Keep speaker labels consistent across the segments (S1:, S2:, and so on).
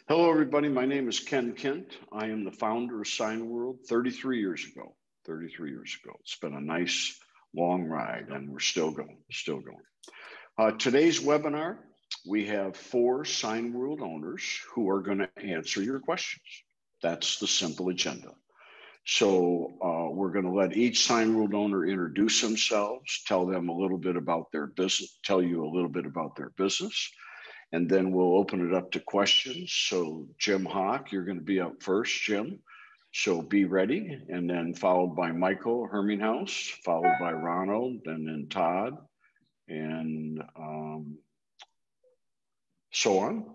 S1: Hello, everybody. My name is Ken Kent. I am the founder of Signworld 33 years ago. 33 years ago. It's been a nice, long ride, and we're still going, Today's webinar, we have 4 Signworld owners who are going to answer your questions. That's the simple agenda. So we're going to let each Signworld owner introduce themselves, tell them a little bit about their business, tell you a little bit about their business. And then we'll open it up to questions. So Jim Hawk, you're going to be up first, Jim. So be ready. And then followed by Michael Herminghaus, followed by Ronald, and then Todd, and so on.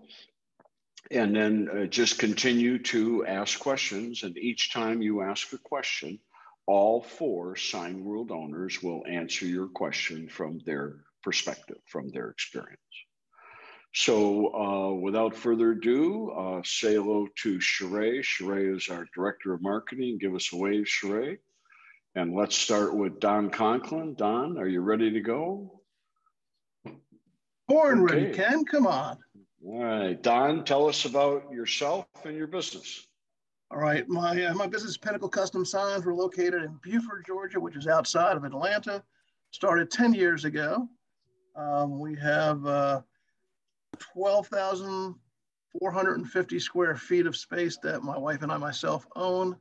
S1: And then just continue to ask questions. And each time you ask a question, all 4 Signworld owners will answer your question from their perspective, from their experience. So without further ado, say hello to Sheree. Sheree is our Director of Marketing. Give us a wave, Sheree. And let's start with Don Conklin. Don, are you ready to go?
S2: Born ready, Ken. Come on.
S1: All right. Don, tell us about yourself and your business.
S2: All right. My business, Pinnacle Custom Signs. We're located in Buford, Georgia, which is outside of Atlanta. Started 10 years ago. We have 12,450 square feet of space that my wife and I myself own.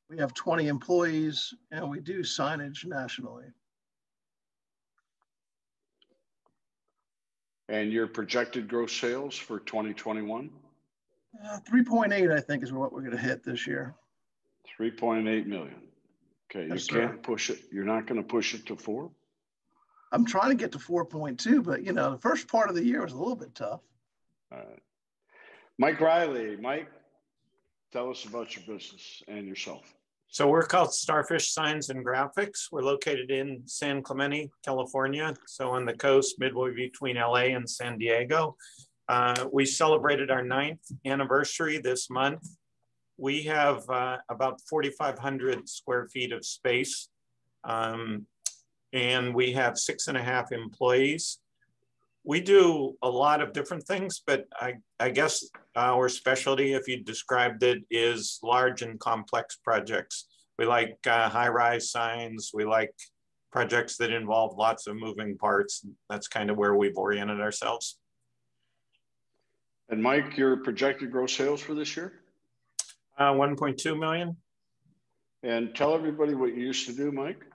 S2: We have 20 employees, and we do signage nationally.
S1: And your projected gross sales for 2021?
S2: 3.8, I think, is what we're going to hit this year.
S1: 3.8 million. Okay, yes, you can't push it. You're not going to push it to 4?
S2: I'm trying to get to 4.2, but you know, the first part of the year was a little bit tough.
S1: All right. Mike Riley. Mike, tell us about your business and yourself.
S3: So we're called Starfish Signs and Graphics. We're located in San Clemente, California. So on the coast, midway between LA and San Diego. We celebrated our 9th anniversary this month. We have about 4,500 square feet of space. And we have 6.5 employees. We do a lot of different things, but I guess our specialty, if you described it, is large and complex projects. We like high-rise signs. We like projects that involve lots of moving parts. That's kind of where we've oriented ourselves.
S1: And Mike, your projected gross sales for this year?
S3: 1.2 million.
S1: And tell everybody what you used to do, Mike.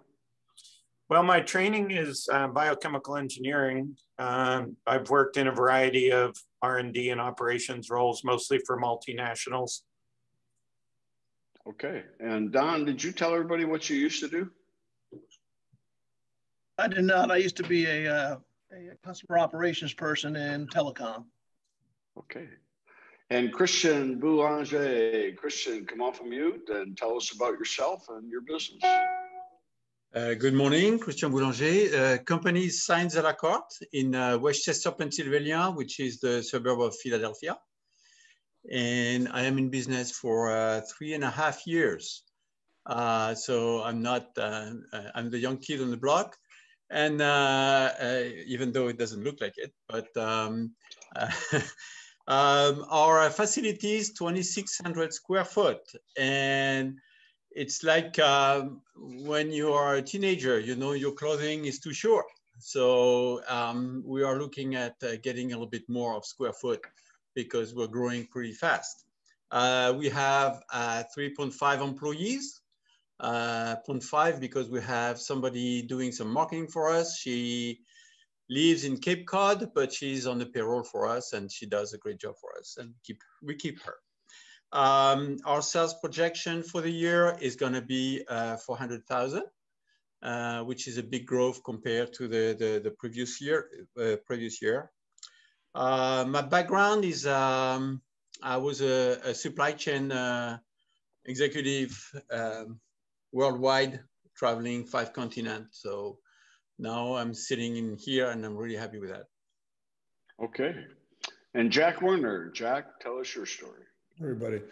S3: Well, my training is biochemical engineering. I've worked in a variety of R&D and operations roles, mostly for multinationals.
S1: Okay. And Don, did you tell everybody what you used to do?
S2: I did not. I used to be a customer operations person in telecom.
S1: Okay. And Christian Boulanger. Christian, come off of mute and tell us about yourself and your business.
S4: Good morning, Christian Boulanger. Company is Signs à la Carte in Westchester, Pennsylvania, which is the suburb of Philadelphia. And I am in business for 3.5 years. So I'm not, I'm the young kid on the block. And even though it doesn't look like it, but our facility is 2,600 square foot. And it's like when you are a teenager, you know, your clothing is too short. So we are looking at getting a little bit more of square foot because we're growing pretty fast. We have 3.5 employees, 0.5 because we have somebody doing some marketing for us. She lives in Cape Cod, but she's on the payroll for us and she does a great job for us and we keep her. Our sales projection for the year is going to be 400,000, which is a big growth compared to the previous year. My background is I was a supply chain executive worldwide, traveling 5 continents. So now I'm sitting in here and I'm really happy with that.
S1: Okay. And Jack Werner. Jack, tell us your story.
S5: Everybody,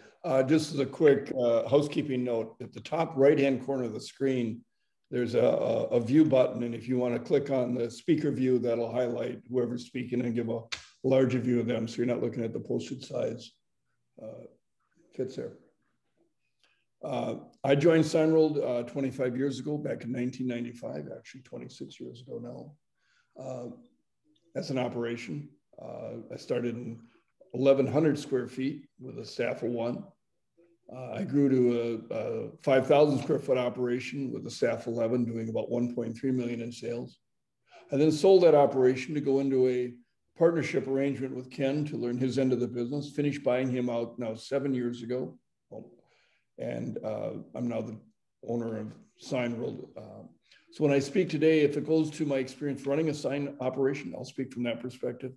S5: just as a quick housekeeping note, at the top right-hand corner of the screen, there's a view button. And if you want to click on the speaker view, that'll highlight whoever's speaking and give a larger view of them. So you're not looking at the postage size fits there. I joined Signworld 25 years ago, back in 1995, actually 26 years ago now, as an operation. I started in 1,100 square feet with a staff of 1. I grew to a 5,000 square foot operation with a staff of 11, doing about 1.3 million in sales. I then sold that operation to go into a partnership arrangement with Ken to learn his end of the business, finished buying him out now 7 years ago. And I'm now the owner of Signworld. So when I speak today, if it goes to my experience running a sign operation, I'll speak from that perspective.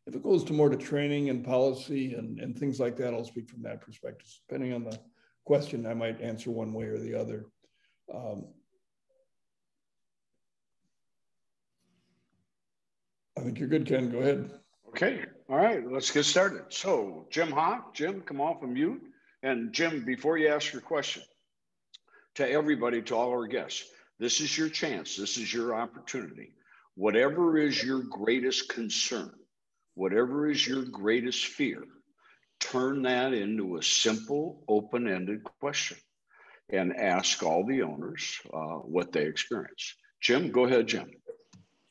S5: If it goes to more to training and policy and things like that, I'll speak from that perspective. Depending on the question, I might answer one way or the other. I think you're good, Ken. Go ahead.
S1: Okay. All right. Let's get started. So Jim Hawk, Jim, come off of mute. And Jim, before you ask your question, to everybody, to all our guests, this is your chance. This is your opportunity. Whatever is your greatest concern, whatever is your greatest fear, turn that into a simple, open-ended question and ask all the owners what they experience. Jim, go ahead, Jim.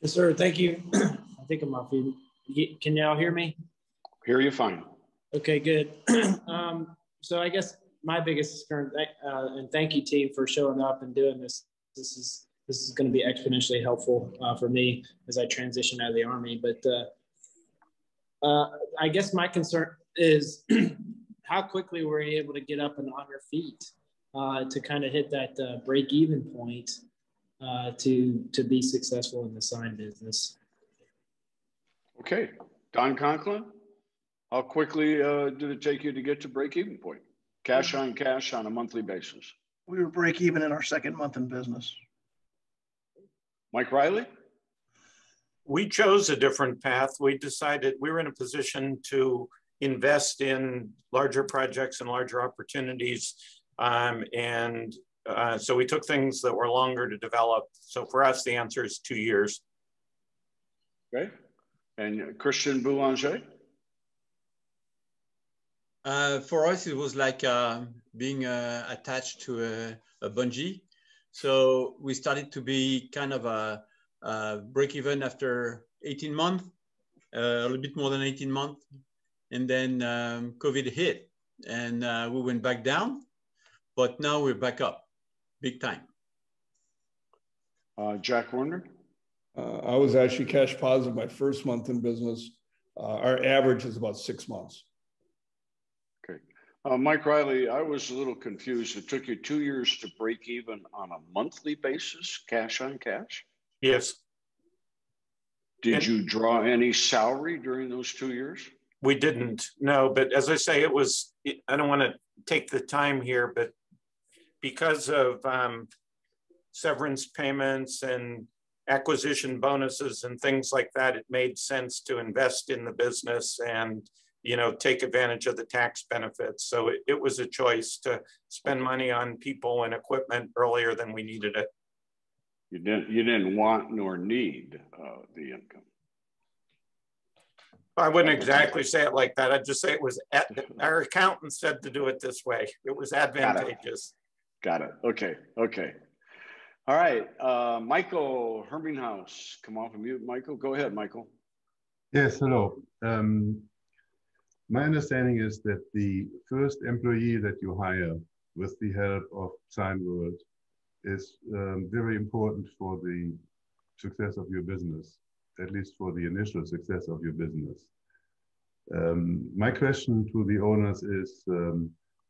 S6: Yes, sir. Thank you. I think I'm off. Can y'all hear me?
S1: Hear you fine.
S6: Okay, good. So I guess my biggest concern, and thank you, team, for showing up and doing this. This is going to be exponentially helpful for me as I transition out of the Army. But I guess my concern is how quickly we're able to get up and on our feet to kind of hit that break-even point to be successful in the sign business.
S1: Okay, Don Conklin, how quickly did it take you to get to break-even point? Cash on a monthly basis.
S2: We were break even in our second month in business.
S1: Mike Riley?
S3: We chose a different path. We decided we were in a position to invest in larger projects and larger opportunities. So we took things that were longer to develop. So for us, the answer is 2 years.
S1: Okay. And Christian Boulanger?
S4: For us, it was like being attached to a bungee. So we started to be kind of a break-even after 18 months, a little bit more than 18 months. And then COVID hit and we went back down, but now we're back up big time.
S1: Jack Warner?
S5: I was actually cash positive my first month in business. Our average is about 6 months.
S1: Okay. Mike Riley, I was a little confused. It took you 2 years to break even on a monthly basis, cash on cash?
S3: Yes.
S1: Did you draw any salary during those 2 years?
S3: We didn't, no, but as I say, I don't want to take the time here, but because of severance payments and acquisition bonuses and things like that, it made sense to invest in the business and, you know, take advantage of the tax benefits. So it was a choice to spend money on people and equipment earlier than we needed it.
S1: You didn't want nor need the income.
S3: I wouldn't exactly say it like that. I'd just say it was, our accountant said to do it this way. It was advantageous.
S1: Got it. Okay. Okay. All right. Michael Herminghaus, come off of mute. Michael, go ahead, Michael.
S7: Yes, hello. My understanding is that the first employee that you hire with the help of Signworld is very important for the success of your business, at least for the initial success of your business. My question to the owners is,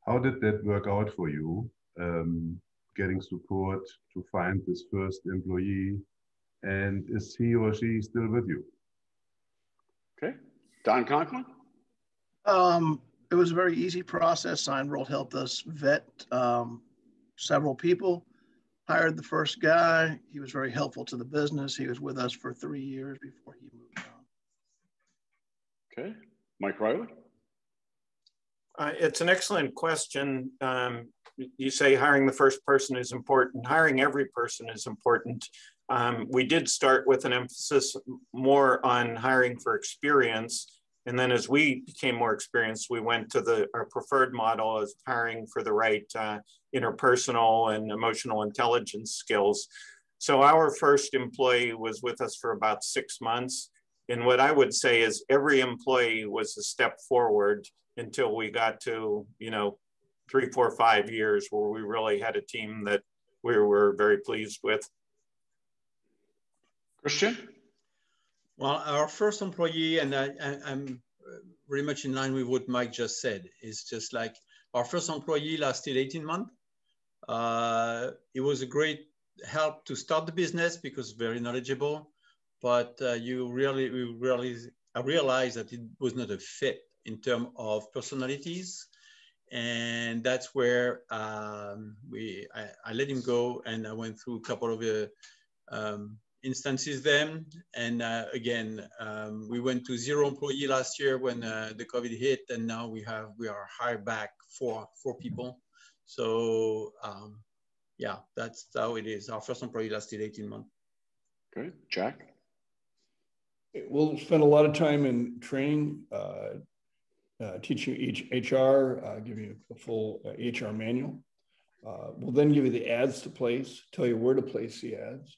S7: how did that work out for you, getting support to find this first employee, and is he or she still with you?
S1: Okay. Don Conklin?
S2: It was a very easy process. Signworld helped us vet several people, hired the first guy. He was very helpful to the business. He was with us for 3 years before he moved on.
S1: Okay. Mike Riley?
S3: It's an excellent question. You say hiring the first person is important. Hiring every person is important. We did start with an emphasis more on hiring for experience. And then as we became more experienced, we went to our preferred model as hiring for the right interpersonal and emotional intelligence skills. So our first employee was with us for about 6 months. And what I would say is every employee was a step forward until we got to, 3, 4, 5 years where we really had a team that we were very pleased with.
S1: Christian?
S4: Well, our first employee, and I'm very much in line with what Mike just said, is just like our first employee lasted 18 months. It was a great help to start the business because very knowledgeable, but I realized that it was not a fit in terms of personalities. And that's where I let him go, and I went through a couple of instances then. And again, we went to 0 employee last year when the COVID hit, and now we are hired back four people. So yeah, that's how it is. Our first employee lasted 18 months.
S1: Good. Jack?
S5: We'll spend a lot of time in training, teaching you HR, give you a full HR manual. We'll then give you the ads to place, tell you where to place the ads.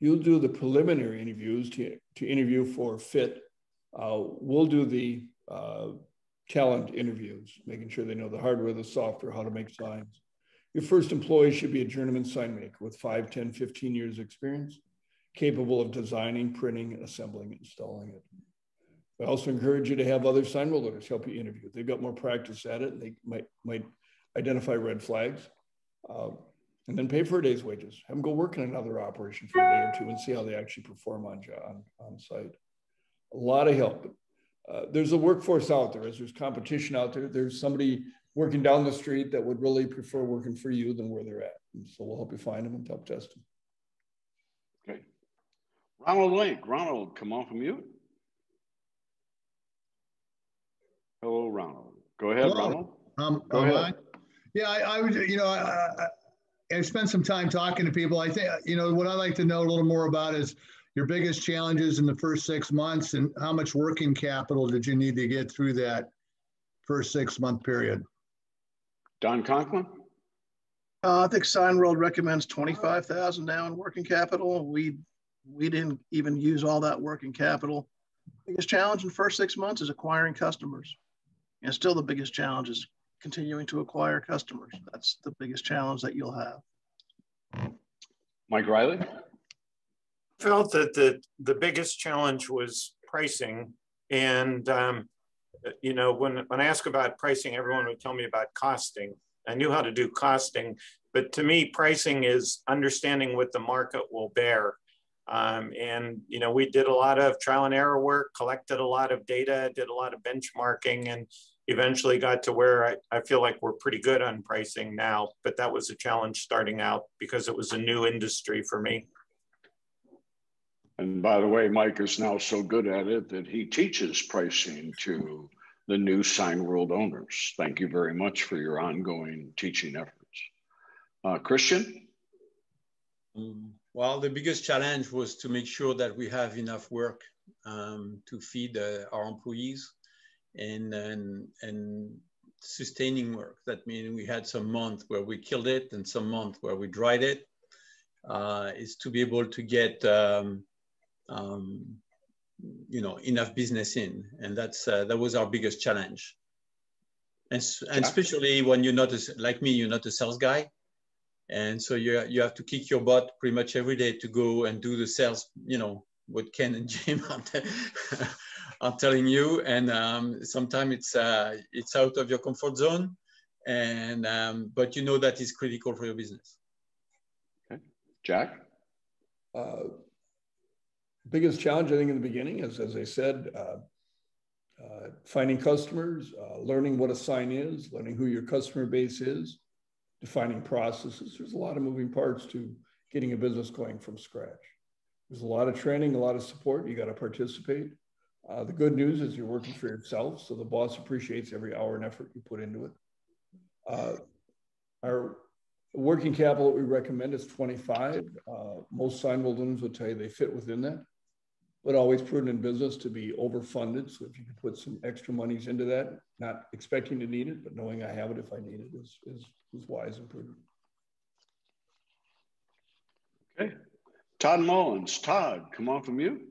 S5: You'll do the preliminary interviews to interview for fit. We'll do the talent interviews, making sure they know the hardware, the software, how to make signs. Your first employee should be a journeyman sign maker with 5, 10, 15 years experience, capable of designing, printing, and assembling and installing it. I also encourage you to have other Signworld owners help you interview. They've got more practice at it, and they might identify red flags. And then pay for a day's wages. Have them go work in another operation for a day or two and see how they actually perform on site. A lot of help. There's a workforce out there. As there's competition out there, there's somebody working down the street that would really prefer working for you than where they're at. And so we'll help you find them and help test them.
S1: Okay. Ronald Link. Ronald, come off of mute. Hello, Ronald. Go ahead,
S8: Hello.
S1: Ronald. Go ahead.
S8: Yeah, I would, I've spent some time talking to people. I think, what I'd like to know a little more about is your biggest challenges in the first 6 months and how much working capital did you need to get through that first 6-month period?
S1: Don Conklin?
S2: I think Signworld recommends $25,000 now in working capital. We didn't even use all that working capital. Biggest challenge in the first 6 months is acquiring customers. And still the biggest challenge is continuing to acquire customers. That's the biggest challenge that you'll have.
S1: Mike Riley?
S3: I felt that the biggest challenge was pricing. And, when I ask about pricing, everyone would tell me about costing. I knew how to do costing, but to me, pricing is understanding what the market will bear. We did a lot of trial and error work, collected a lot of data, did a lot of benchmarking, and eventually got to where I feel like we're pretty good on pricing now. But that was a challenge starting out because it was a new industry for me.
S1: And by the way, Mike is now so good at it that he teaches pricing to the new Signworld owners. Thank you very much for your ongoing teaching efforts. Christian?
S4: Well, the biggest challenge was to make sure that we have enough work to feed our employees and sustaining work. That means we had some months where we killed it and some months where we dried it. Is to be able to get enough business in, and that was our biggest challenge. And especially when you're not like me, you're not a sales guy. And so you have to kick your butt pretty much every day to go and do the sales, what Ken and Jim are telling you. And sometimes it's out of your comfort zone. And but that is critical for your business.
S1: Okay. Jack?
S5: Biggest challenge, I think, in the beginning is, as I said, finding customers, learning what a sign is, learning who your customer base is, defining processes. There's a lot of moving parts to getting a business going from scratch. There's a lot of training, a lot of support. You got to participate. The good news is you're working for yourself, so the boss appreciates every hour and effort you put into it. Our working capital that we recommend is 25. Most Signworld owners will tell you they fit within that. but always prudent in business to be overfunded. So if you can put some extra monies into that, not expecting to need it, but knowing I have it if I need it is wise and prudent.
S1: Okay. Todd Mullins. Todd, come off of mute.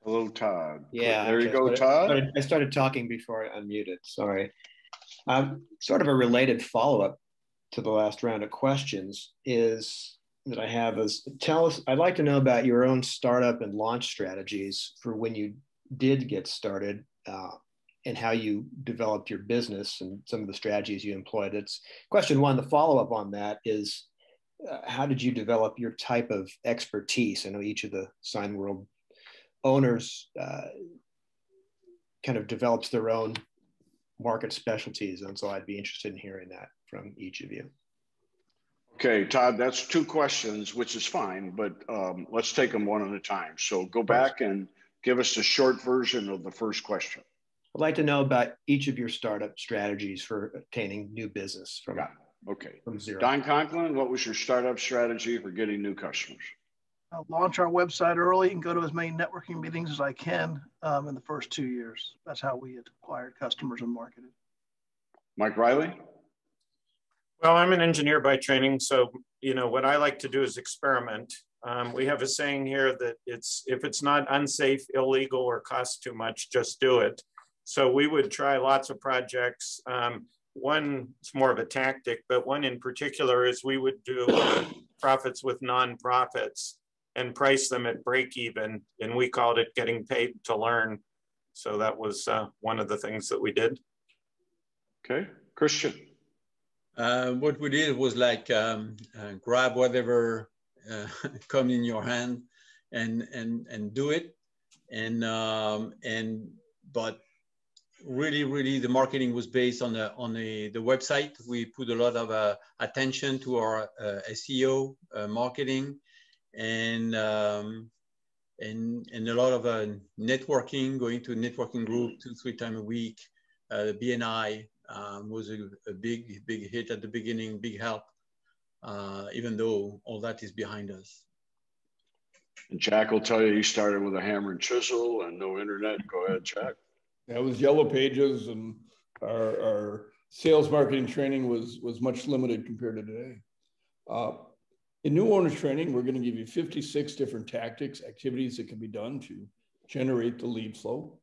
S1: Hello, Todd.
S9: Yeah.
S1: There you go, Todd.
S9: I started talking before I unmuted. Sorry. Sort of a related follow-up to the last round of questions is that I have is tell us, I'd like to know about your own startup and launch strategies for when you did get started and how you developed your business and some of the strategies you employed. It's question one. The follow-up on that is how did you develop your type of expertise? I know each of the Signworld owners kind of develops their own market specialties. And so I'd be interested in hearing that from each of you.
S1: Okay, Todd, that's two questions, which is fine, but let's take them one at a time. So go back and give us a short version of the first question.
S9: I'd like to know about each of your startup strategies for obtaining new business from, from zero.
S1: Don Conklin, what was your startup strategy for getting new customers?
S2: I'll launch our website early and go to as many networking meetings as I can in the first 2 years. That's how we acquired customers and marketed.
S1: Mike Riley?
S3: Well, I'm an engineer by training, so what I like to do is experiment. We have a saying here that if it's not unsafe, illegal, or costs too much, just do it. So we would try lots of projects. One, it's more of a tactic, but one in particular is we would do profits with nonprofits and price them at break even, and we called it getting paid to learn. So that was one of the things that we did.
S1: Okay, Christian.
S4: What we did was like grab whatever come in your hand and do it, but really the marketing was based on the website. We put a lot of attention to our SEO marketing and a lot of networking, going to a networking group 2-3 times a week. BNI was a big hit at the beginning, big help, even though all that is behind us.
S1: And Jack will tell you he started with a hammer and chisel and no internet. Go ahead, Jack.
S5: That was Yellow Pages, and our sales marketing training was much limited compared to today. In new owners training, we're going to give you 56 different tactics, activities that can be done to generate the lead flow.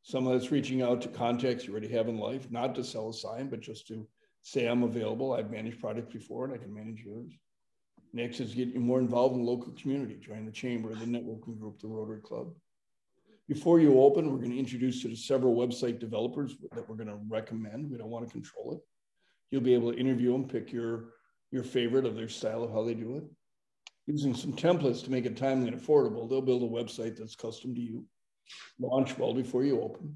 S5: Some of that's reaching out to contacts you already have in life, not to sell a sign, but just to say I'm available. I've managed products before and I can manage yours. Next is getting you more involved in the local community, join the chamber, the networking group, the Rotary Club. Before you open, we're going to introduce you to several website developers that we're going to recommend. We don't want to control it. You'll be able to interview them, pick your favorite of their style of how they do it. Using some templates to make it timely and affordable, they'll build a website that's custom to you. Launch well before you open.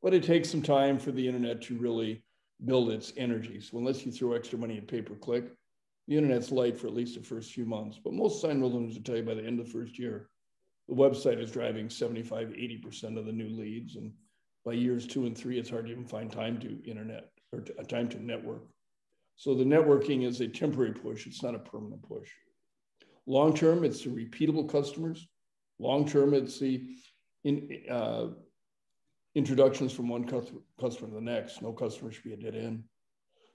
S5: But it takes some time for the internet to really build its energy. So unless you throw extra money at pay-per-click, the internet's light for at least the first few months. But most Signworld owners will tell you by the end of the first year, the website is driving 75–80% of the new leads. And by years 2 and 3, it's hard to even find time to internet or time to network. So the networking is a temporary push. It's not a permanent push. Long-term, it's the repeatable customers. Long-term, it's the introductions from one customer to the next. No customer should be a dead end.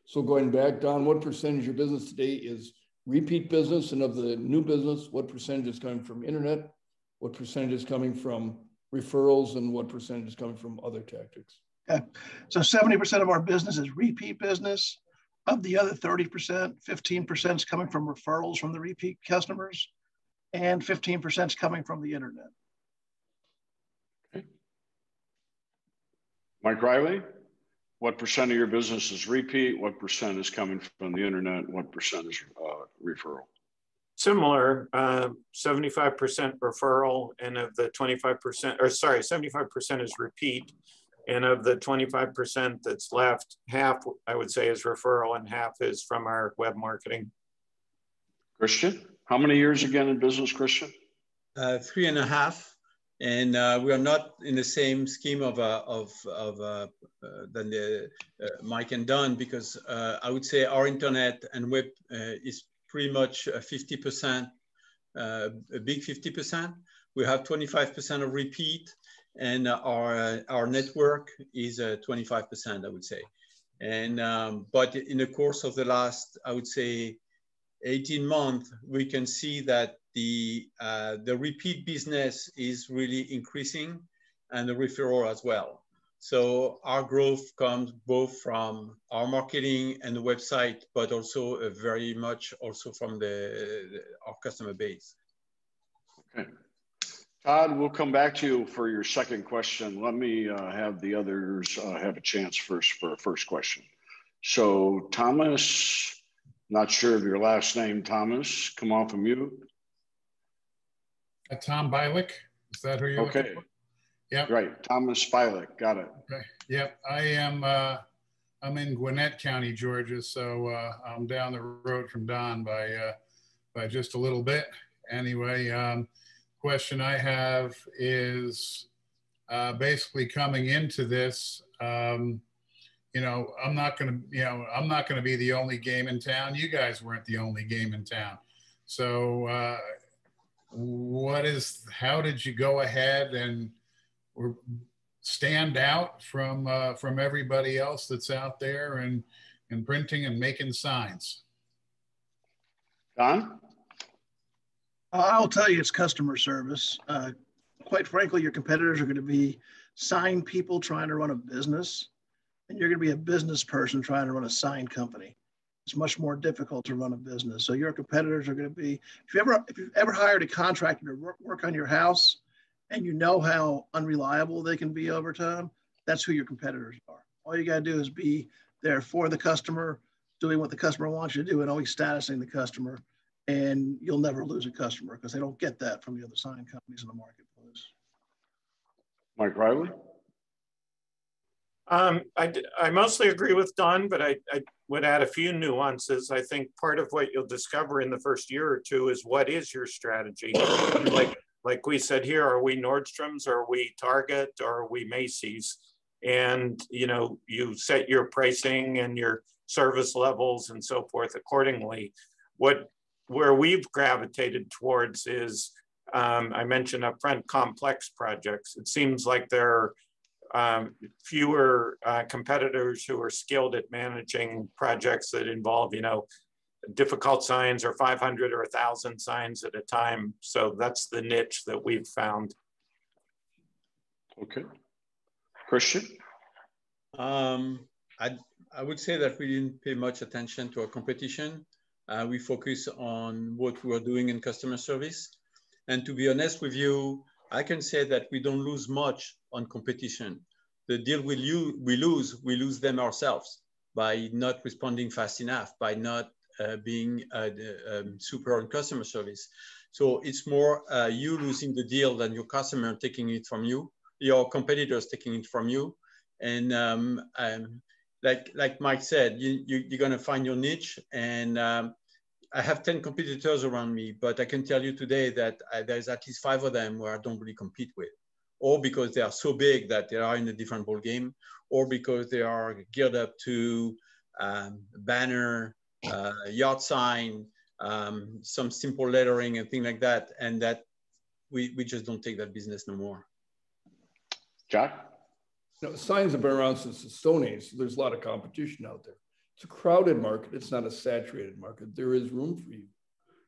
S5: So going back, Don, what percentage of your business today is repeat business? And of the new business, what percentage is coming from internet? What percentage is coming from referrals? And what percentage is coming from other tactics?
S2: Okay. So 70% of our business is repeat business. Of the other 30%, 15% is coming from referrals from the repeat customers, and 15% is coming from the internet.
S1: Okay. Mike Riley, what percent of your business is repeat? What percent is coming from the internet? What percent is referral?
S3: Similar, 75% referral, and of the 25%, or sorry, 75% is repeat. And of the 25% that's left, half I would say is referral and half is from our web marketing.
S1: Christian, how many years again in business, Christian?
S4: 3.5, and we are not in the same scheme of than Mike and Don, because I would say our internet and web is pretty much 50%, a big 50%. We have 25% of repeat, and our network is 25%, I would say. And but in the course of the last, I would say, 18 months, we can see that the repeat business is really increasing, and the referral as well. So our growth comes both from our marketing and the website, but also very much also from our customer base.
S1: Okay. Todd, we'll come back to you for your second question. Let me have the others have a chance first for a first question. So Thomas, not sure of your last name, Thomas, come off of mute.
S10: Tom Bylick, is that who you're looking for? Yep.
S1: Right, Thomas Bylick, got it.
S10: Okay. Yep, I am, I'm in Gwinnett County, Georgia, so I'm down the road from Don by just a little bit. Anyway, question I have is basically coming into this, you know, I'm not going to be the only game in town. You guys weren't the only game in town. So how did you go ahead and stand out from everybody else that's out there and printing and making signs?
S1: Don?
S2: I'll tell you, it's customer service. Quite frankly, your competitors are going to be sign people trying to run a business, and you're going to be a business person trying to run a sign company. It's much more difficult to run a business. So your competitors are going to be, if you've ever hired a contractor to work on your house, and you know how unreliable they can be over time, that's who your competitors are. All you got to do is be there for the customer, doing what the customer wants you to do, and always statusing the customer. And you'll never lose a customer because they don't get that from the other sign companies in the marketplace.
S1: Mike Riley?
S3: I mostly agree with Don, but I would add a few nuances. I think part of what you'll discover in the first year or two is what is your strategy? Like we said here, are we Nordstrom's, or are we Target, or are we Macy's? And you know, you set your pricing and your service levels and so forth accordingly. Where we've gravitated towards is, I mentioned upfront, complex projects. It seems like there are fewer competitors who are skilled at managing projects that involve, you know, difficult signs or 500 or 1,000 signs at a time. So that's the niche that we've found.
S1: Okay. Christian?
S4: I would say that we didn't pay much attention to our competition. We focus on what we are doing in customer service. And to be honest with you, I can say that we don't lose much on competition. The deal we lose them ourselves by not responding fast enough, by not being super on customer service. So it's more you losing the deal than your customer taking it from you, your competitors taking it from you. And like Mike said, you're going to find your niche. And I have 10 competitors around me, but I can tell you today that there's at least 5 of them where I don't really compete with, or because they are so big that they are in a different ball game, or because they are geared up to banner, yard sign, some simple lettering and things like that. And that we just don't take that business no more.
S1: Jack?
S5: You know, signs have been around since the Stone Age, so there's a lot of competition out there. It's a crowded market. It's not a saturated market. There is room for you.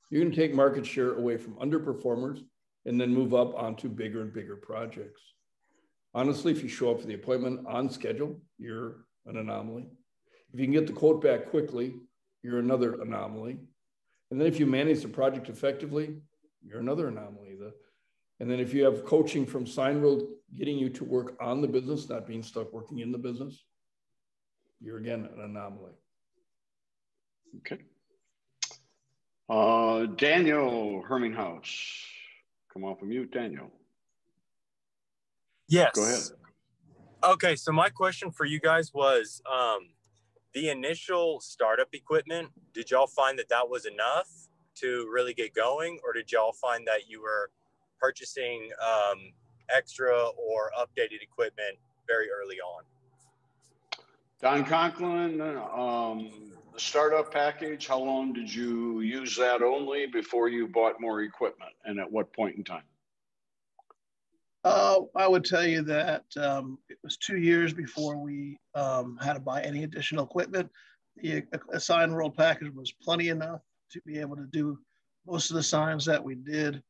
S5: You can take market share away from underperformers and then move up onto bigger and bigger projects. Honestly, if you show up for the appointment on schedule, you're an anomaly. If you can get the quote back quickly, you're another anomaly. And then if you manage the project effectively, you're another anomaly. And then if you have coaching from Signworld getting you to work on the business, not being stuck working in the business, you're again an anomaly.
S1: Okay. Daniel Herminghaus, come off of mute, Daniel.
S11: Yes.
S1: Go ahead.
S11: Okay, so my question for you guys was, the initial startup equipment, did y'all find that was enough to really get going, or did y'all find that you were purchasing extra or updated equipment very early on?
S1: Don Conklin, the startup package, how long did you use that only before you bought more equipment, and at what point in time?
S2: I would tell you that it was 2 years before we had to buy any additional equipment. The Signworld package was plenty enough to be able to do most of the signs that we did.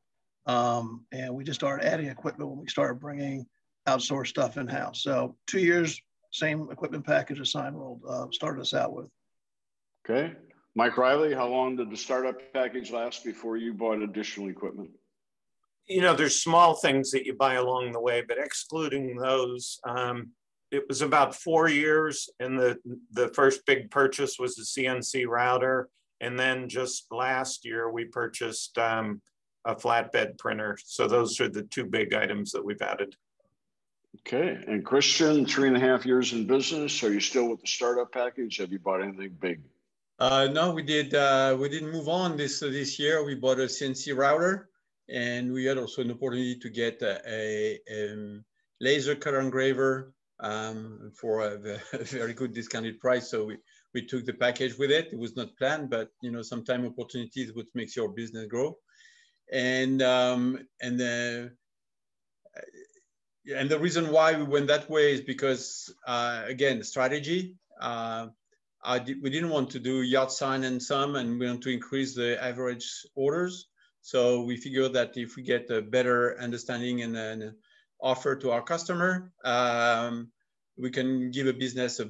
S2: And we just started adding equipment when we started bringing outsourced stuff in-house. So 2 years, same equipment package as Signworld started us out with.
S1: Okay. Mike Riley, how long did the startup package last before you bought additional equipment?
S3: You know, there's small things that you buy along the way, but excluding those, it was about 4 years. And the first big purchase was the CNC router. And then just last year, we purchased a flatbed printer. So those are the two big items that we've added.
S1: Okay. And Christian, 3.5 years in business. Are you still with the startup package? Have you bought anything big?
S4: No, we didn't move on this year. We bought a CNC router, and we had also an opportunity to get a laser color engraver for a very good discounted price. So we took the package with it. It was not planned, but you know, sometimes opportunities what makes your business grow. And the reason why we went that way is because again, strategy. We didn't want to do yard sign and some, and we want to increase the average orders. So we figured that if we get a better understanding and an offer to our customer, we can give a business a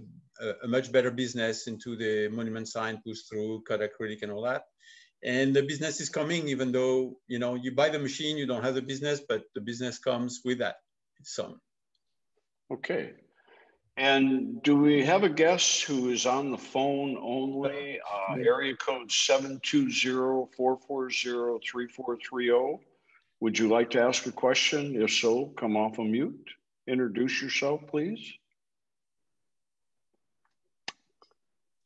S4: much better business into the monument sign, push through, cut acrylic, and all that. And the business is coming, even though you know you buy the machine, you don't have the business, but the business comes with that. It's some.
S1: Okay. And do we have a guest who is on the phone only? Area code 720-440-3430. Would you like to ask a question? If so, come off of mute. Introduce yourself, please.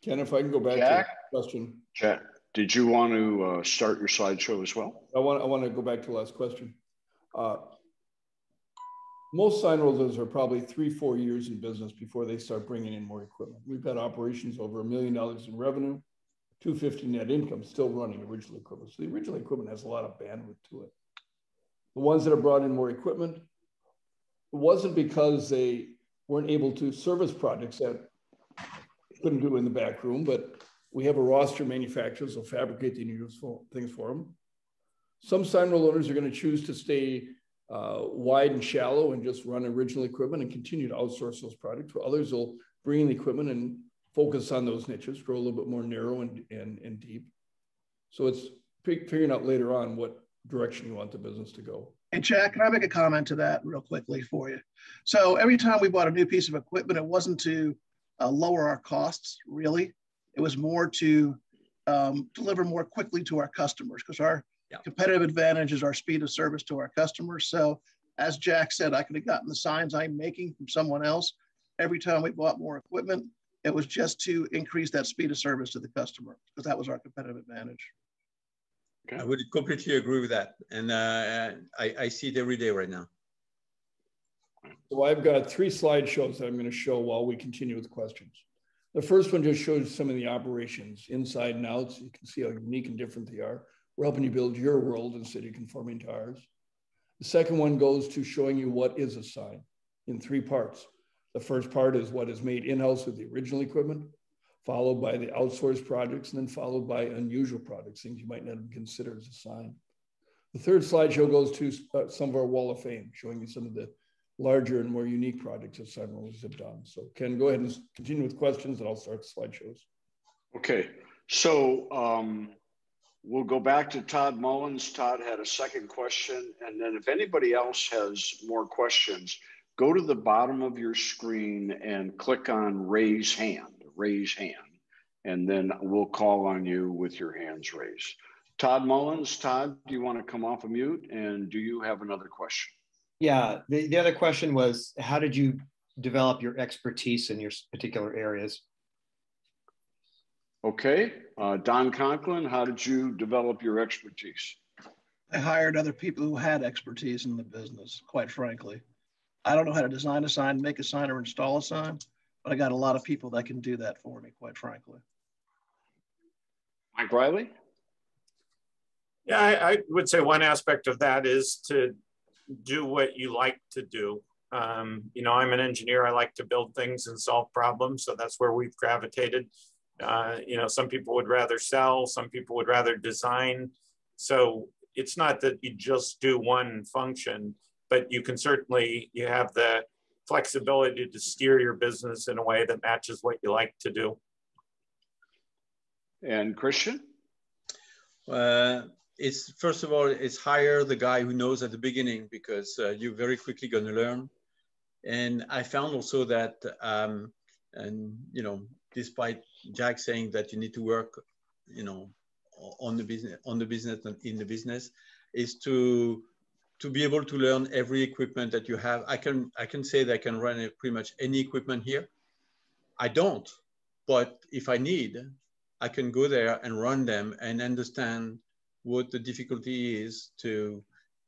S5: Ken, if I can go back to the question.
S1: Jack, did you want to start your slideshow as well?
S5: I want to go back to the last question. Most Signworlders are probably 3-4 years in business before they start bringing in more equipment. We've got operations over $1 million in revenue, $250 net income, still running original equipment. So the original equipment has a lot of bandwidth to it. The ones that have brought in more equipment, it wasn't because they weren't able to service projects that couldn't do in the back room, but we have a roster of manufacturers who'll fabricate the useful things for them. Some Signworld owners are going to choose to stay wide and shallow and just run original equipment and continue to outsource those products. For others will bring in the equipment and focus on those niches, grow a little bit more narrow and deep. So it's figuring out later on what direction you want the business to go.
S2: And Jack, can I make a comment to that real quickly for you? So every time we bought a new piece of equipment, it wasn't to lower our costs, really. It was more to deliver more quickly to our customers, because our competitive advantage is our speed of service to our customers. So as Jack said, I could have gotten the signs I'm making from someone else. Every time we bought more equipment, it was just to increase that speed of service to the customer, because that was our competitive advantage.
S4: Okay. I would completely agree with that. And I see it every day right now.
S5: So I've got 3 slideshows that I'm going to show while we continue with questions. The first one just shows some of the operations inside and out. So you can see how unique and different they are. We're helping you build your world instead of conforming to ours. The second one goes to showing you what is a sign in 3 parts. The first part is what is made in-house with the original equipment, followed by the outsourced projects, and then followed by unusual projects, things you might not have considered as a sign. The third slideshow goes to some of our Wall of Fame, showing you some of the larger and more unique projects that Signworld have done. So Ken, go ahead and continue with questions and I'll start the slideshows.
S1: Okay, so we'll go back to Todd Mullins. Todd had a second question. And then if anybody else has more questions, go to the bottom of your screen and click on raise hand, and then we'll call on you with your hands raised. Todd Mullins, Todd, do you want to come off of mute? And do you have another question?
S9: Yeah, the other question was, how did you develop your expertise in your particular areas?
S1: Okay, Don Conklin, how did you develop your expertise?
S2: I hired other people who had expertise in the business, quite frankly. I don't know how to design a sign, make a sign, or install a sign, but I got a lot of people that can do that for me, quite frankly.
S1: Mike Riley?
S3: Yeah, I would say one aspect of that is to do what you like to do. You know, I'm an engineer. I like to build things and solve problems. So that's where we've gravitated. You know, some people would rather sell, some people would rather design. So it's not that you just do one function, but you can certainly, you have the flexibility to steer your business in a way that matches what you like to do.
S1: And Christian?
S4: It's first of all, it's hire the guy who knows at the beginning, because you're very quickly going to learn. And I found also that, and you know, despite Jack saying that you need to work, you know, on the business and in the business, is to be able to learn every equipment that you have. I can say that I can run pretty much any equipment here. I don't, but if I need, I can go there and run them and understand what the difficulty is to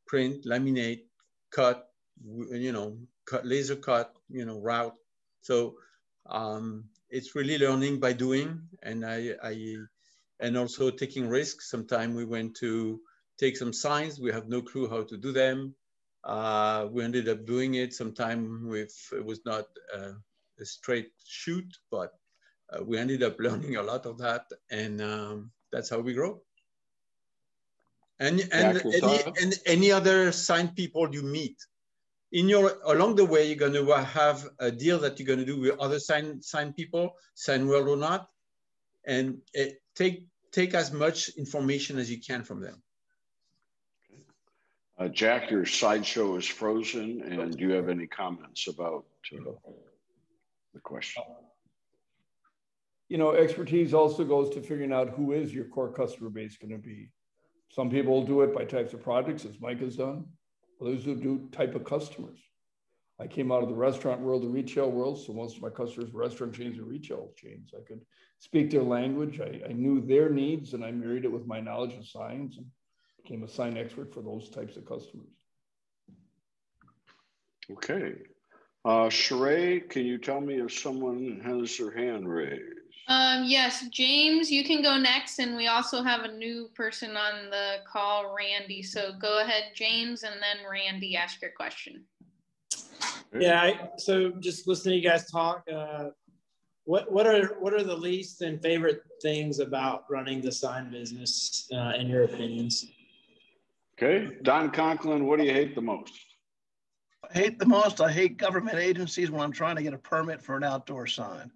S4: print, laminate, cut, you know, laser cut, you know, route. So it's really learning by doing, and and also taking risks. Sometimes we went to take some signs, we have no clue how to do them. We ended up doing it. Sometimes it was not a straight shoot, but we ended up learning a lot of that, and that's how we grow. And any other sign people you meet along the way, you're going to have a deal that you're going to do with other sign people, Signworld or not, and take as much information as you can from them.
S1: Jack, your slideshow is frozen, and do you have any comments about the question?
S5: You know, expertise also goes to figuring out who is your core customer base going to be. Some people do it by types of projects, as Mike has done. Others who do type of customers. I came out of the restaurant world, the retail world, so most of my customers were restaurant chains and retail chains. I could speak their language. I knew their needs, and I married it with my knowledge of signs and became a sign expert for those types of customers.
S1: Okay. Sheree, can you tell me if someone has their hand raised?
S12: Yes, James, you can go next, and we also have a new person on the call, Randy. So go ahead, James, and then Randy, ask your question.
S6: Yeah, so just listening to you guys talk, what are the least and favorite things about running the sign business, in your opinions?
S1: Okay, Don Conklin, what do you hate the most?
S2: I hate government agencies when I'm trying to get a permit for an outdoor sign.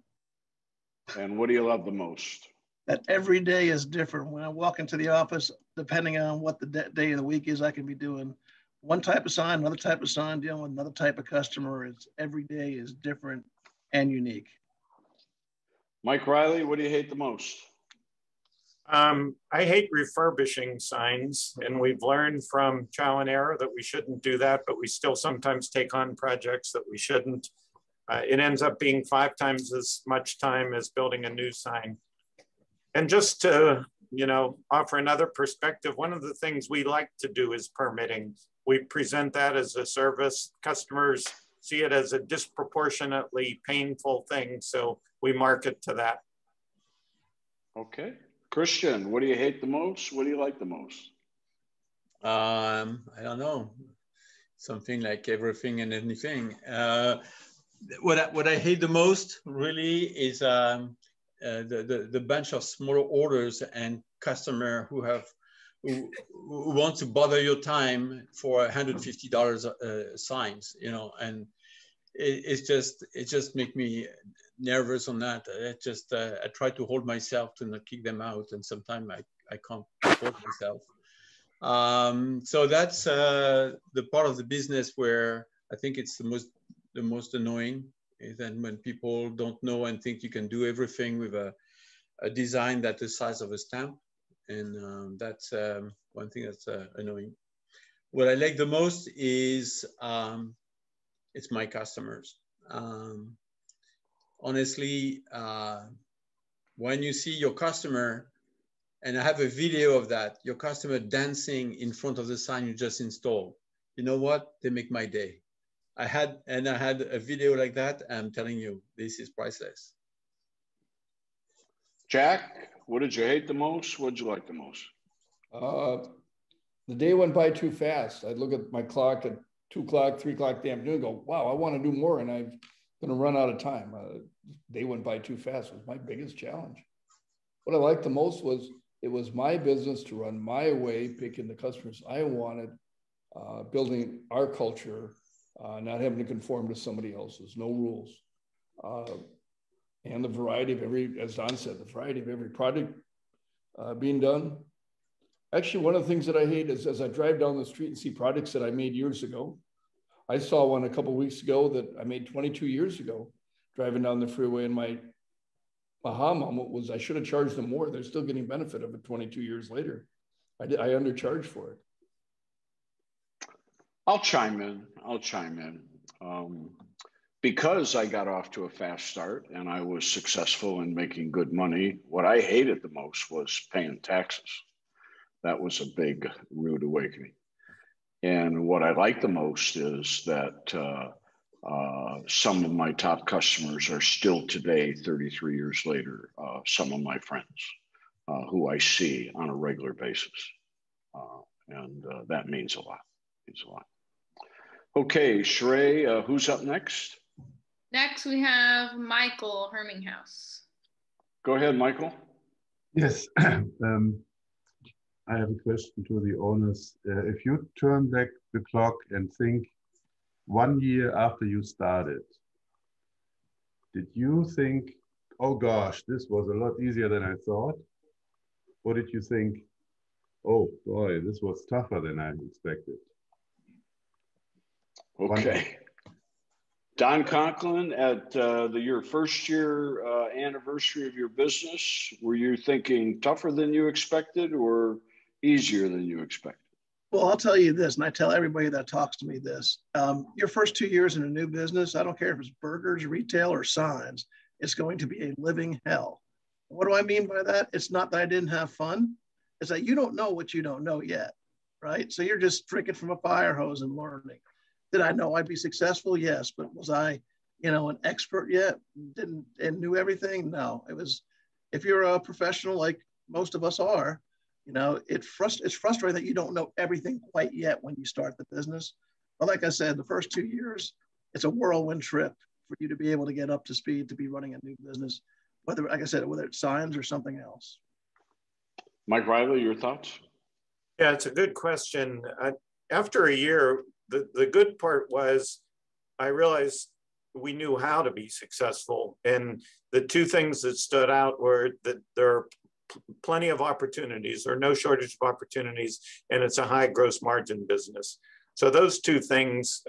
S1: And what do you love the most?
S2: That every day is different. When I walk into the office, depending on what the day of the week is, I can be doing one type of sign, another type of sign, dealing with another type of customer. Every day is different and unique.
S1: Mike Riley, what do you hate the most?
S3: I hate refurbishing signs, and we've learned from trial and error that we shouldn't do that, but we still sometimes take on projects that we shouldn't. It ends up being 5 times as much time as building a new sign. And just to, you know, offer another perspective, one of the things we like to do is permitting. We present that as a service. Customers see it as a disproportionately painful thing, so we market to that.
S1: Okay. Christian, what do you hate the most? What do you like the most?
S4: I don't know. Something like everything and anything. What I hate the most really is the bunch of smaller orders and customer who want to bother your time for $150 signs, you know, and it just make me nervous on that. I try to hold myself to not kick them out, and sometimes I can't hold myself. So that's the part of the business where I think it's the most annoying, is that when people don't know and think you can do everything with a design that's the size of a stamp. And that's one thing that's annoying. What I like the most is it's my customers. Honestly, when you see your customer, and I have a video of that, your customer dancing in front of the sign you just installed, you know what? They make my day. I had a video like that. I'm telling you, this is priceless.
S1: Jack, what did you hate the most? What did you like the most?
S5: The day went by too fast. I'd look at my clock at 2 o'clock, 3 o'clock in the afternoon and go, wow, I want to do more, and I'm going to run out of time. Day went by too fast. It was my biggest challenge. What I liked the most was it was my business to run my way, picking the customers I wanted, building our culture, not having to conform to somebody else's, no rules. And the variety of every, as Don said, the variety of every product being done. Actually, one of the things that I hate is as I drive down the street and see products that I made years ago. I saw one a couple of weeks ago that I made 22 years ago, driving down the freeway, and my aha moment was I should have charged them more. They're still getting benefit of it 22 years later. I undercharged for it.
S1: I'll chime in. Because I got off to a fast start and I was successful in making good money, what I hated the most was paying taxes. That was a big, rude awakening. And what I like the most is that some of my top customers are still today, 33 years later, some of my friends who I see on a regular basis. And that means a lot. Okay, Sheree, who's up next?
S12: Next, we have Michael Herminghaus.
S1: Go ahead, Michael.
S7: Yes. I have a question to the owners. If you turn back the clock and think 1 year after you started, did you think, oh gosh, this was a lot easier than I thought? Or did you think, oh boy, this was tougher than I expected?
S1: Okay. Don Conklin, at your first year anniversary of your business, were you thinking tougher than you expected or easier than you expected?
S2: Well, I'll tell you this, and I tell everybody that talks to me this. Your first 2 years in a new business, I don't care if it's burgers, retail, or signs, it's going to be a living hell. What do I mean by that? It's not that I didn't have fun. It's that you don't know what you don't know yet, right? So you're just drinking from a fire hose and learning. Did I know I'd be successful? Yes. But was I, an expert yet? And knew everything? No. It was, if you're a professional like most of us are, it's frustrating that you don't know everything quite yet when you start the business. But like I said, the first 2 years, it's a whirlwind trip for you to be able to get up to speed, to be running a new business, whether, like I said, whether it's signs or something else.
S1: Mike Riley, your thoughts?
S3: Yeah, it's a good question. After a year, the good part was I realized we knew how to be successful. And the two things that stood out were that there are plenty of opportunities, or no shortage of opportunities, and it's a high gross margin business. So those two things,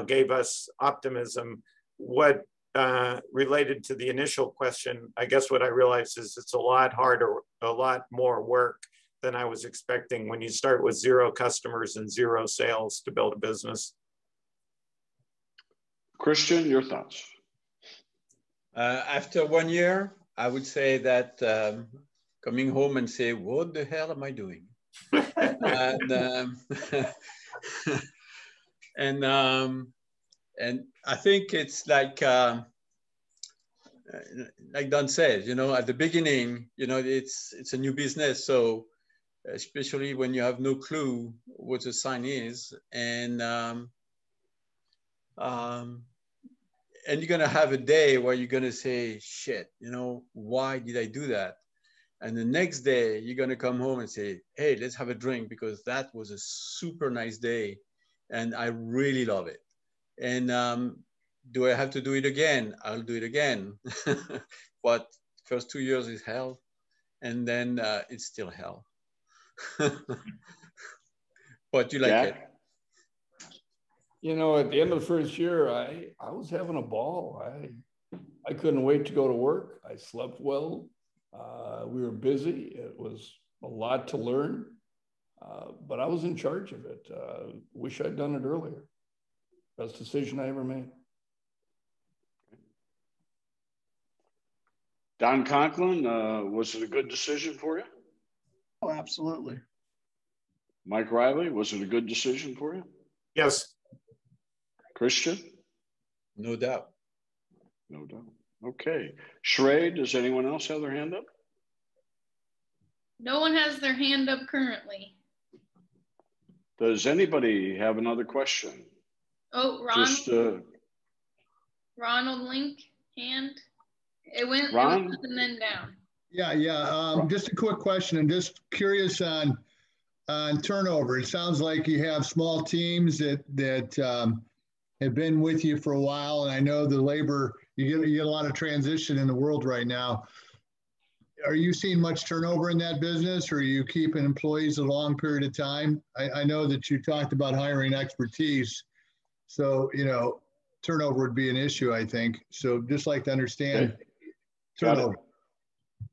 S3: gave us optimism. What related to the initial question, I guess what I realized is it's a lot harder, a lot more work than I was expecting when you start with 0 customers and 0 sales to build a business.
S1: Christian, your thoughts?
S4: After 1 year, I would say that coming home and say, what the hell am I doing? And I think it's like Don says, at the beginning, it's a new business. So especially when you have no clue what a sign is, and you're going to have a day where you're going to say, shit, why did I do that? And the next day you're going to come home and say, hey, let's have a drink because that was a super nice day and I really love it. And do I have to do it again? I'll do it again. But first 2 years is hell. And then it's still hell. But you like it.
S5: At the end of the first year, I was having a ball. I couldn't wait to go to work. I slept well. We were busy. It was a lot to learn, but I was in charge of it. Wish I'd done it earlier. Best decision I ever made.
S1: Don Conklin, was it a good decision for you?
S2: Oh, absolutely.
S1: Mike Riley, was it a good decision for you?
S3: Yes.
S1: Christian?
S4: No doubt.
S1: No doubt. Okay. Sheree, does anyone else have their hand up?
S12: No one has their hand up currently.
S1: Does anybody have another question?
S12: Oh, Ronald Link hand. It went up and then down.
S8: Yeah. Just a quick question, and just curious on turnover. It sounds like you have small teams that have been with you for a while, and I know the labor, you get a lot of transition in the world right now. Are you seeing much turnover in that business, or are you keeping employees a long period of time? I know that you talked about hiring expertise, so turnover would be an issue, I think. So just like to understand turnover.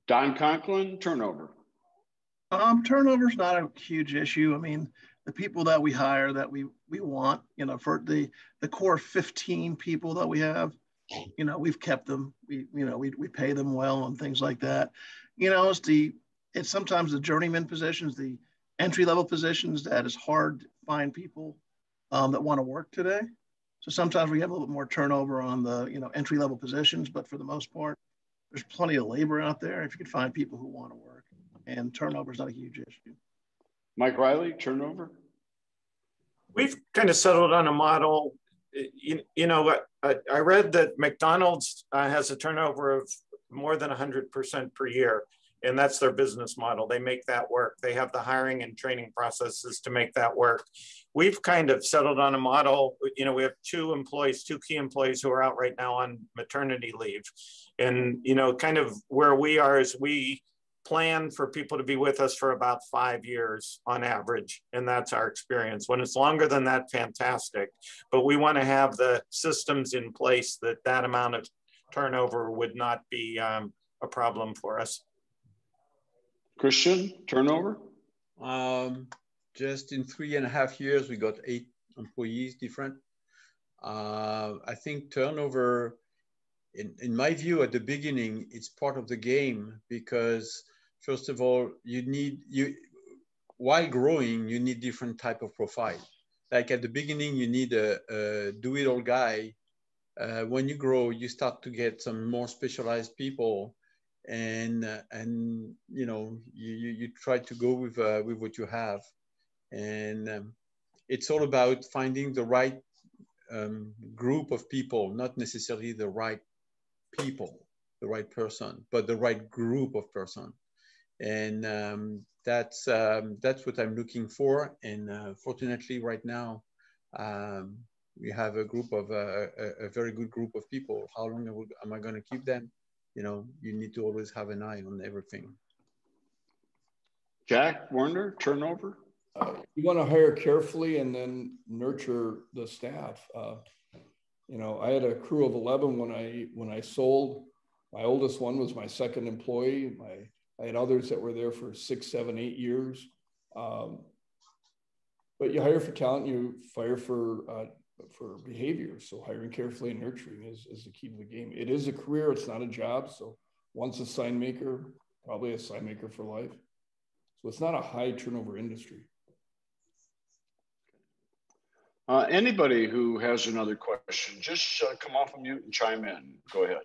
S1: Don Conklin, turnover.
S2: Turnover is not a huge issue. I mean, the people that we hire that we want, for the core 15 people that we have, we've kept them. We pay them well and things like that. It's sometimes the journeyman positions, the entry-level positions that is hard to find people that want to work today. So sometimes we have a little bit more turnover on the entry-level positions, but for the most part, there's plenty of labor out there if you can find people who want to work, and turnover is not a huge issue.
S1: Mike Riley, turnover?
S3: We've kind of settled on a model. I read that McDonald's has a turnover of more than 100% per year, and that's their business model. They make that work. They have the hiring and training processes to make that work. We've kind of settled on a model. We have two key employees who are out right now on maternity leave. And, kind of where we are is we plan for people to be with us for about 5 years on average. And that's our experience. When it's longer than that, fantastic. But we want to have the systems in place that amount of turnover would not be a problem for us.
S1: Christian, turnover?
S4: Just in 3.5 years, we got 8 employees different. I think turnover, in my view, at the beginning, it's part of the game because, first of all, while growing, you need different type of profile. Like at the beginning, you need a do-it-all guy. When you grow, you start to get some more specialized people, and you try to go with what you have, and it's all about finding the right group of people, not necessarily the right people, the right person, but the right group of person. And that's what I'm looking for. And fortunately, right now, we have a group of a very good group of people. How long am I going to keep them? You need to always have an eye on everything.
S1: Jack Warner, turnover?
S5: You want to hire carefully and then nurture the staff. I had a crew of 11 when I sold. My oldest one was my second employee. I had others that were there for 6, 7, 8 years. But you hire for talent, you fire for behavior. So hiring carefully and nurturing is the key to the game. It is a career, it's not a job. So once a sign maker, probably a sign maker for life. So it's not a high turnover industry.
S1: Anybody who has another question, just come off of mute and chime in. Go ahead.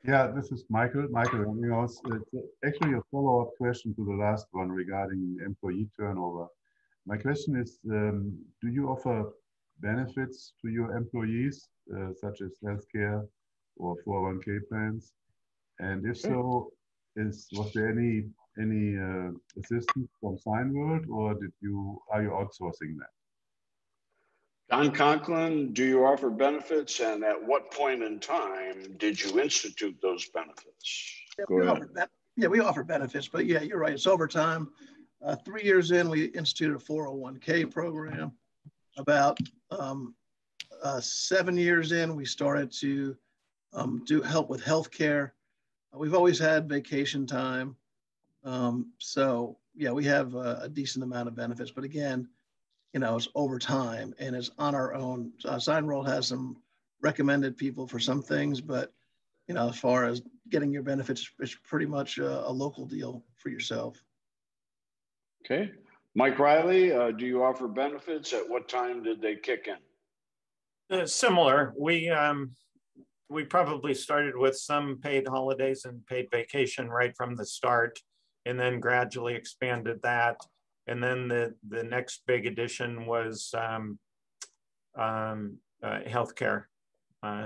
S7: Yeah, this is Michael. It's actually a follow-up question to the last one regarding employee turnover. My question is, do you offer benefits to your employees, such as healthcare or 401k plans? And if so, was there any assistance from Signworld, or are you outsourcing that?
S1: Don Conklin, do you offer benefits, and at what point in time did you institute those benefits? Go ahead.
S2: We offer benefits, but yeah, you're right. It's over time. 3 years in, we instituted a 401k program. About 7 years in, we started to help with healthcare. We've always had vacation time. So yeah, we have a decent amount of benefits, but again, it's over time and it's on our own. Signworld has some recommended people for some things, but as far as getting your benefits, it's pretty much a local deal for yourself.
S1: Okay. Mike Riley, do you offer benefits? At what time did they kick in?
S3: Similar. We probably started with some paid holidays and paid vacation right from the start. and then gradually expanded that. And then the next big addition was healthcare.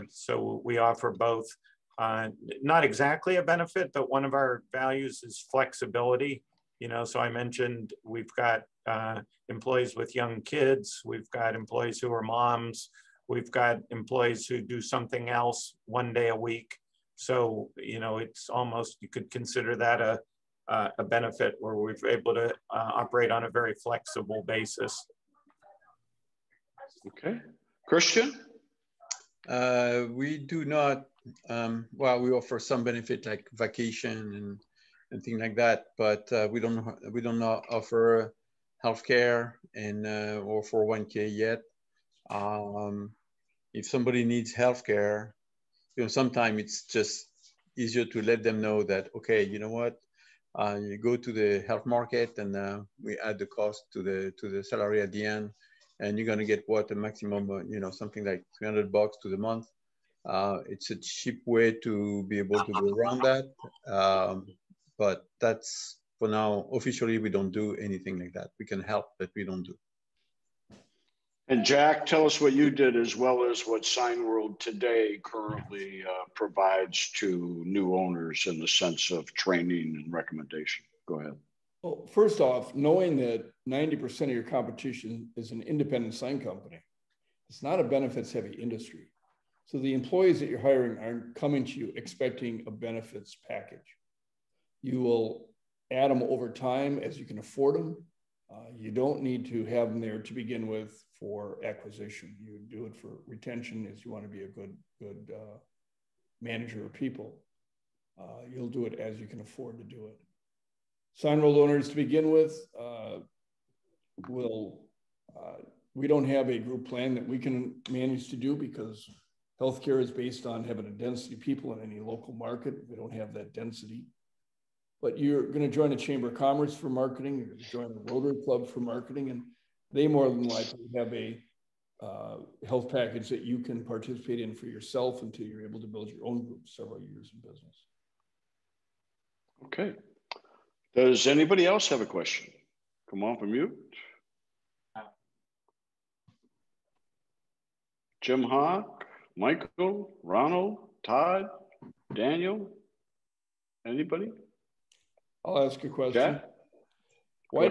S3: So we offer both, not exactly a benefit, but one of our values is flexibility. You know, so I mentioned we've got employees with young kids, we've got employees who are moms, we've got employees who do something else one day a week. So, you know, it's almost, you could consider that a benefit where we're able to operate on a very flexible basis.
S1: Okay. Christian?
S4: We do not, well, we offer some benefit like vacation and things like that, but we don't offer healthcare and or 401k yet. If somebody needs healthcare, you know, sometimes it's just easier to let them know that, okay, you know what, you go to the health market and we add the cost to the salary at the end, and you're gonna get what, a maximum, you know, something like $300 to the month. It's a cheap way to be able to go around that. But that's, for now, officially, we don't do anything like that. We can help, but we don't do.
S1: And Jack, tell us what you did, as well as what Signworld today currently provides to new owners in the sense of training and recommendation. Go ahead.
S5: Well, first off, knowing that 90% of your competition is an independent sign company, it's not a benefits heavy industry. So the employees that you're hiring aren't coming to you expecting a benefits package. You will add them over time as you can afford them. You don't need to have them there to begin with for acquisition. You do it for retention as you want to be a good manager of people. You'll do it as you can afford to do it. Signworld Owners, to begin with, we don't have a group plan that we can manage to do, because healthcare is based on having a density of people in any local market. We don't have that density. But you're going to join a Chamber of Commerce for marketing, you're going to join a Rotary Club for marketing, and they more than likely have a health package that you can participate in for yourself until you're able to build your own group several years in business.
S1: Okay. Does anybody else have a question? Come off of mute. Jim Hawk, Michael, Ronald, Todd, Daniel, anybody?
S5: I'll ask a question.
S1: Jack? Why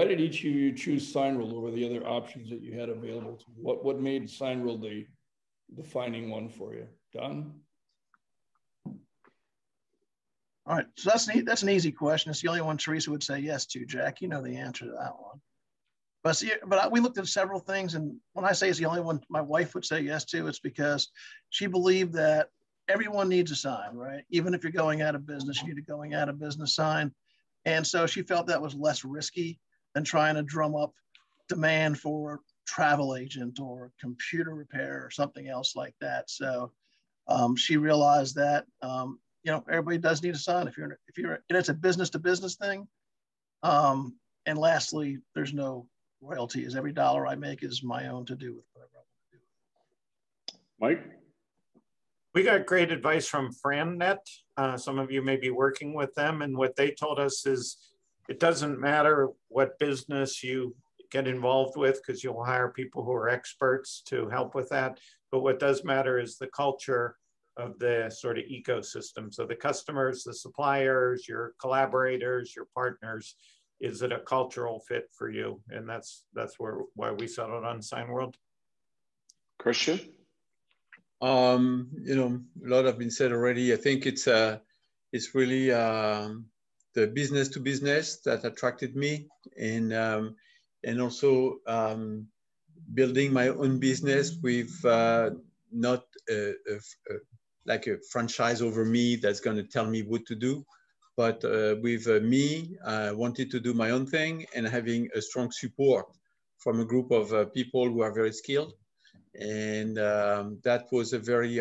S5: did each of you choose Signworld over the other options that you had available to you? What made Signworld the defining one for you? Don?
S2: All right, so that's an easy question. It's the only one Teresa would say yes to. Jack, you know the answer to that one. But we looked at several things, and when I say it's the only one my wife would say yes to, it's because she believed that everyone needs a sign, right? Even if you're going out of business, you need a going out of business sign. And so she felt that was less risky than trying to drum up demand for travel agent or computer repair or something else like that. So she realized that, you know, everybody does need a sign if you're, and it's a business to business thing. And lastly, there's no royalties. Every dollar I make is my own to do with whatever I want to do.
S1: Mike?
S3: We got great advice from FranNet. Some of you may be working with them, and what they told us is it doesn't matter what business you get involved with, because you'll hire people who are experts to help with that. But what does matter is the culture of the sort of ecosystem. So the customers, the suppliers, your collaborators, your partners, is it a cultural fit for you? And that's why we settled on Signworld.
S1: Christian?
S4: You know, a lot have been said already. I think it's really the business to business that attracted me, and also building my own business with not like a franchise over me that's going to tell me what to do, but with me, I wanted to do my own thing and having a strong support from a group of people who are very skilled. And that was a very,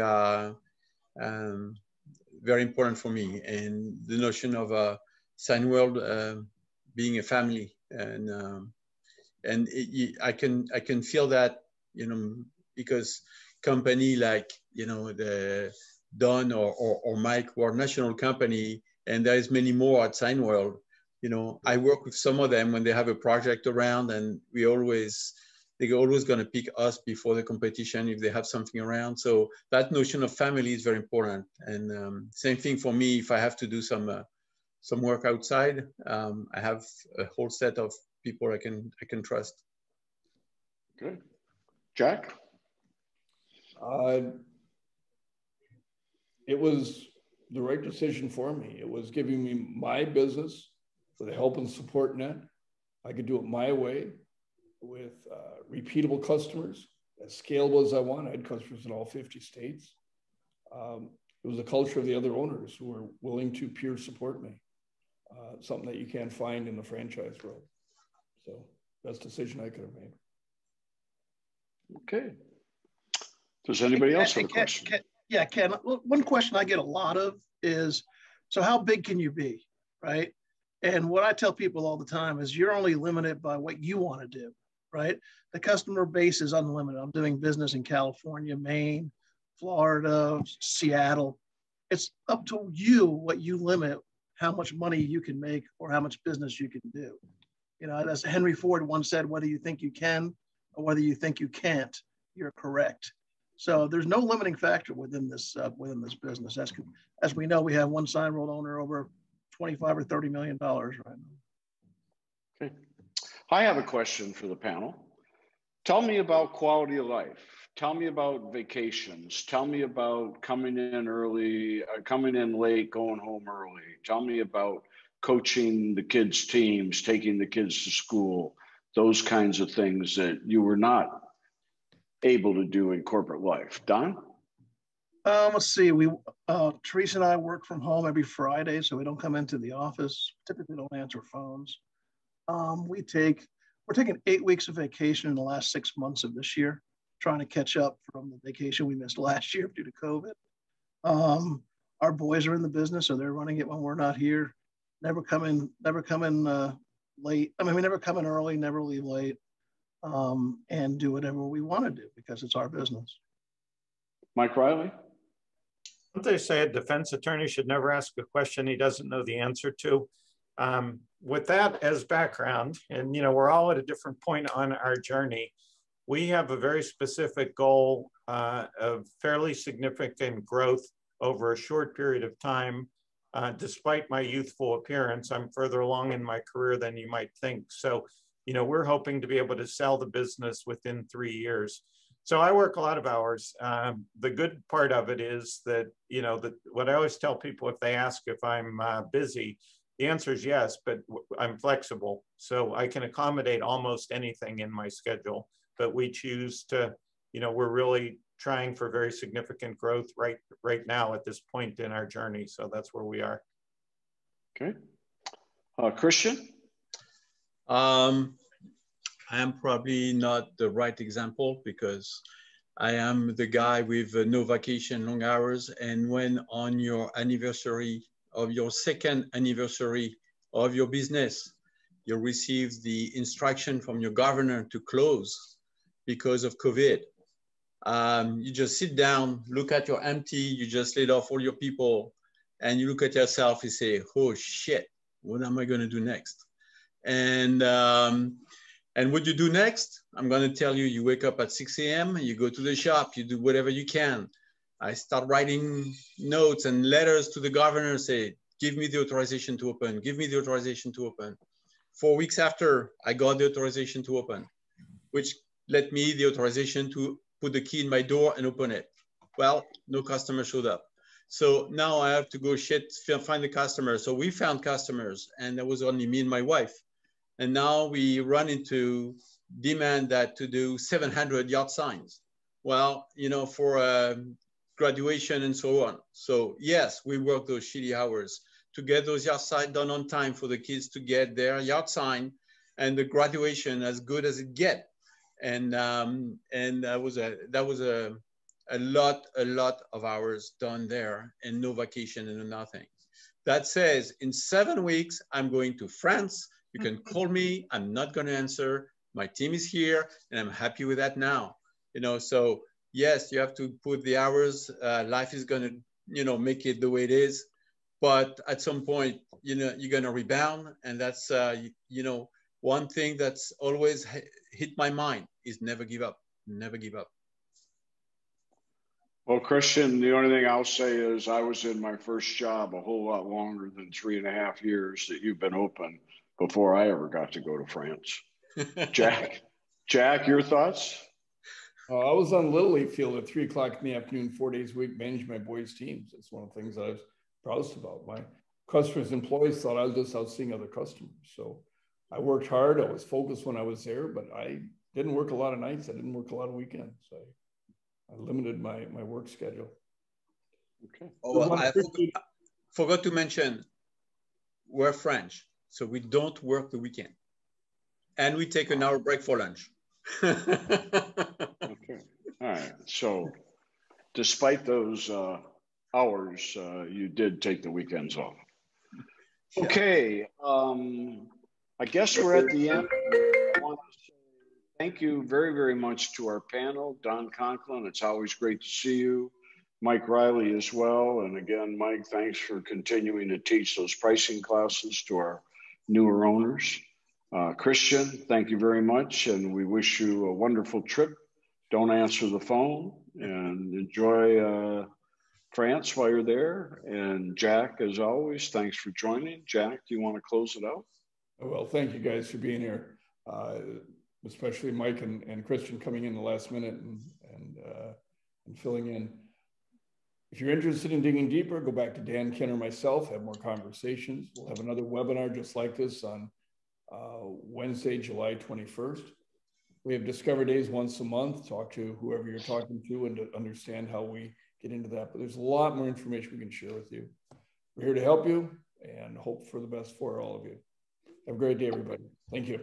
S4: very important for me. And the notion of Signworld being a family, and I can feel that, you know, because company like, you know, the Don or Mike were national company, And there is many more at Signworld. You know, I work with some of them when they have a project around, and they're always going to pick us before the competition if they have something around. So that notion of family is very important. And same thing for me, if I have to do some work outside, I have a whole set of people I can trust.
S1: Good. Jack?
S5: It was the right decision for me. It was giving me my business with a help and support net. I could do it my way with repeatable customers, as scalable as I want. I had customers in all 50 states. It was the culture of the other owners who were willing to peer support me, something that you can't find in the franchise world. So best decision I could have made.
S1: Okay. Does anybody else have a question?
S2: Ken, one question I get a lot of is, so how big can you be, right? And what I tell people all the time is you're only limited by what you want to do, right? The customer base is unlimited. I'm doing business in California, Maine, Florida, Seattle. It's up to you what you limit, how much money you can make or how much business you can do. You know, as Henry Ford once said, whether you think you can or whether you think you can't, you're correct. So there's no limiting factor within this business. As we know, we have one Signworld owner over $25 or $30 million right now.
S1: Okay. I have a question for the panel. Tell me about quality of life. Tell me about vacations. Tell me about coming in early, coming in late, going home early. Tell me about coaching the kids' teams, taking the kids to school, those kinds of things that you were not able to do in corporate life. Don?
S2: Let's see. Teresa and I work from home every Friday, so we don't come into the office. Typically don't answer phones. We're taking 8 weeks of vacation in the last 6 months of this year, trying to catch up from the vacation we missed last year due to COVID. Our boys are in the business, so they're running it when we're not here. Never come in late. I mean, we never come in early, never leave late, and do whatever we want to do because it's our business.
S1: Mike Riley?
S3: Don't they say a defense attorney should never ask a question he doesn't know the answer to? With that as background, and you know, we're all at a different point on our journey. We have a very specific goal of fairly significant growth over a short period of time. Despite my youthful appearance, I'm further along in my career than you might think. So, you know, we're hoping to be able to sell the business within 3 years. So I work a lot of hours. The good part of it is that, you know, what I always tell people if they ask if I'm busy, the answer is yes, but I'm flexible. So I can accommodate almost anything in my schedule, but we choose to, you know, we're really trying for very significant growth right now at this point in our journey. So that's where we are.
S1: Okay. Christian?
S4: I am probably not the right example because I am the guy with no vacation, long hours. And when on your anniversary of your second anniversary of your business, you receive the instruction from your governor to close because of COVID. You just sit down, look at your empty, you just laid off all your people, and you look at yourself and say, oh shit, what am I going to do next? And what you do next, I'm going to tell you, you wake up at 6 a.m., you go to the shop, you do whatever you can. I start writing notes and letters to the governor, say, give me the authorization to open, give me the authorization to open. 4 weeks after, I got the authorization to open, which let me the authorization to put the key in my door and open it. Well, no customer showed up. So now I have to go find the customer. So we found customers, and there was only me and my wife. And now we run into demand that to do 700 yard signs. Well, you know, for graduation and so on. So yes, we work those shitty hours to get those yard signs done on time for the kids to get their yard sign and the graduation as good as it gets. And that was a lot of hours done there and no vacation and nothing. That says in 7 weeks, I'm going to France. You can call me. I'm not going to answer. My team is here and I'm happy with that now. You know, so yes, you have to put the hours. Life is going to, you know, make it the way it is. but at some point, you know, you're going to rebound. And that's, you know, one thing that's always hit my mind is never give up, never give up.
S1: Well, Christian, the only thing I'll say is I was in my first job a whole lot longer than 3.5 years that you've been open before I ever got to go to France. Jack, your thoughts?
S5: I was on Little League Field at 3 o'clock in the afternoon, 4 days a week, managing my boys' teams. It's one of the things that I was proudest about. My customers, employees thought I was just out seeing other customers. So I worked hard. I was focused when I was there, but I didn't work a lot of nights. I didn't work a lot of weekends. I limited my work schedule.
S1: Okay.
S4: Oh, I forgot to mention, we're French, so we don't work the weekend. And we take an hour break for lunch.
S1: Okay. All right. So despite those hours, you did take the weekends off. Okay. I guess we're at the end. I want to say thank you very, very much to our panel. Don Conklin, it's always great to see you. Mike Riley as well. And again, Mike, thanks for continuing to teach those pricing classes to our newer owners. Christian, thank you very much. And we wish you a wonderful trip. Don't answer the phone and enjoy France while you're there. And Jack, as always, thanks for joining. Jack, do you want to close it out?
S5: Well, thank you guys for being here, especially Mike and Christian coming in the last minute and filling in. If you're interested in digging deeper, go back to Dan, Ken, or myself, have more conversations. We'll have another webinar just like this on Wednesday, July 21st. We have Discover Days once a month. Talk to whoever you're talking to and to understand how we get into that. But there's a lot more information we can share with you. We're here to help you and hope for the best for all of you. Have a great day, everybody. Thank you.